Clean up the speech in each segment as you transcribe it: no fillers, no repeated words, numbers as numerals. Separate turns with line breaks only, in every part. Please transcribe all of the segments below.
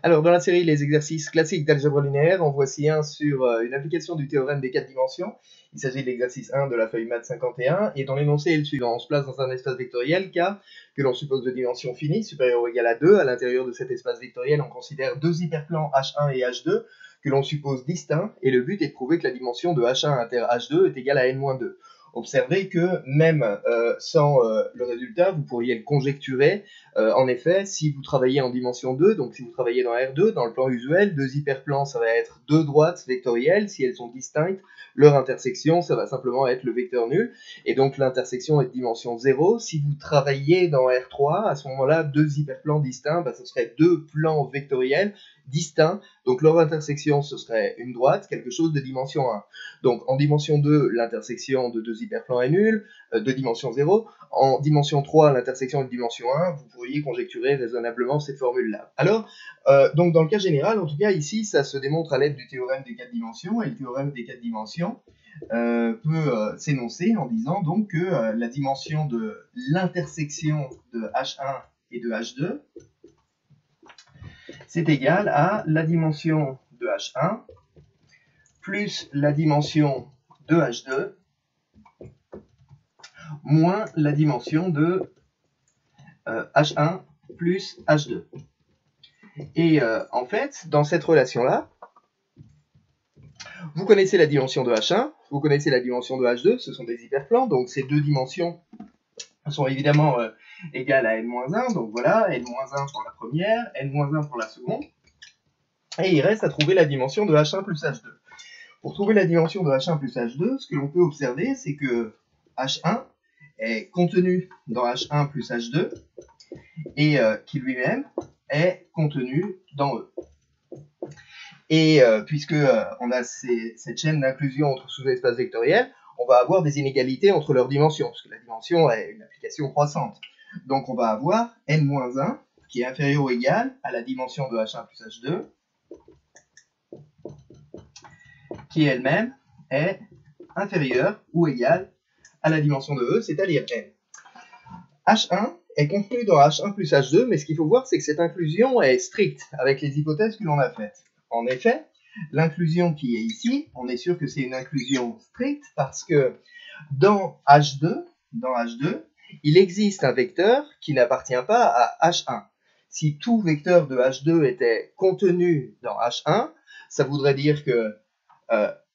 Alors, dans la série Les exercices classiques d'algèbre linéaire, en voici un sur une application du théorème des 4 dimensions. Il s'agit de l'exercice 1 de la feuille maths 51, et dont l'énoncé est le suivant. On se place dans un espace vectoriel K, que l'on suppose de dimension finie, supérieure ou égale à 2. À l'intérieur de cet espace vectoriel, on considère deux hyperplans H1 et H2, que l'on suppose distincts, et le but est de prouver que la dimension de H1 inter H2 est égale à n-2. Observez que même sans le résultat, vous pourriez le conjecturer. En effet, si vous travaillez en dimension 2, donc si vous travaillez dans R2, dans le plan usuel, deux hyperplans, ça va être deux droites vectorielles. Si elles sont distinctes, leur intersection, ça va simplement être le vecteur nul. Et donc l'intersection est de dimension 0. Si vous travaillez dans R3, à ce moment-là, deux hyperplans distincts, ce serait deux plans vectoriels distincts. Donc leur intersection, ce serait une droite, quelque chose de dimension 1. Donc en dimension 2, l'intersection de deux hyperplans est nulle, de dimension 0. En dimension 3, l'intersection est de dimension 1. Vous pourriez conjecturer raisonnablement cette formule-là. Alors, donc dans le cas général, en tout cas ici, ça se démontre à l'aide du théorème des 4 dimensions. Et le théorème des 4 dimensions peut s'énoncer en disant donc que la dimension de l'intersection de H1 et de H2, c'est égal à la dimension de H1 plus la dimension de H2 moins la dimension de H1 plus H2. Et en fait, dans cette relation-là, vous connaissez la dimension de H1, vous connaissez la dimension de H2, ce sont des hyperplans, donc ces deux dimensions sont évidemment égales à n-1, donc voilà, n-1 pour la première, n-1 pour la seconde, et il reste à trouver la dimension de H1 plus H2. Pour trouver la dimension de H1 plus H2, ce que l'on peut observer, c'est que H1 est contenu dans H1 plus H2, et qui lui-même est contenu dans E. Et puisque on a cette chaîne d'inclusion entre sous-espaces vectoriels, on va avoir des inégalités entre leurs dimensions, parce que la dimension est une application croissante. Donc on va avoir n-1 qui est inférieur ou égal à la dimension de H1 plus H2, qui elle-même est inférieure ou égale à la dimension de E, c'est-à-dire n. H1 est contenu dans H1 plus H2, mais ce qu'il faut voir, c'est que cette inclusion est stricte avec les hypothèses que l'on a faites. En effet, l'inclusion qui est ici, on est sûr que c'est une inclusion stricte parce que dans H2, il existe un vecteur qui n'appartient pas à H1. Si tout vecteur de H2 était contenu dans H1, ça voudrait dire que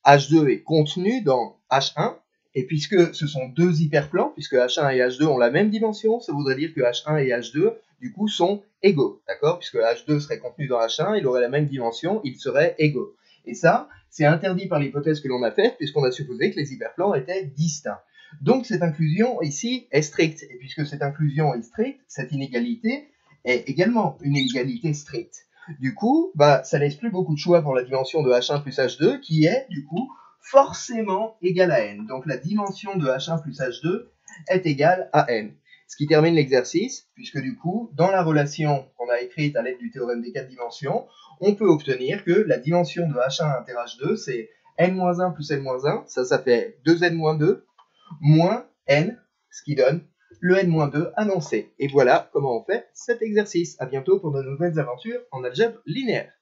H2 est contenu dans H1, et puisque ce sont deux hyperplans, puisque H1 et H2 ont la même dimension, ça voudrait dire que H1 et H2, du coup, sont égaux, d'accord? Puisque H2 serait contenu dans H1, il aurait la même dimension, ils seraient égaux. Et ça, c'est interdit par l'hypothèse que l'on a faite, puisqu'on a supposé que les hyperplans étaient distincts. Donc cette inclusion ici est stricte, et puisque cette inclusion est stricte, cette inégalité est également une inégalité stricte. Du coup, ça laisse plus beaucoup de choix pour la dimension de H1 plus H2, qui est, du coup, forcément égale à n. Donc la dimension de H1 plus H2 est égale à n. Ce qui termine l'exercice, puisque du coup, dans la relation qu'on a écrite à l'aide du théorème des 4 dimensions, on peut obtenir que la dimension de H1 inter H2, c'est n-1 plus n-1, ça fait 2n-2, moins n, ce qui donne le n-2 annoncé. Et voilà comment on fait cet exercice. À bientôt pour de nouvelles aventures en algèbre linéaire.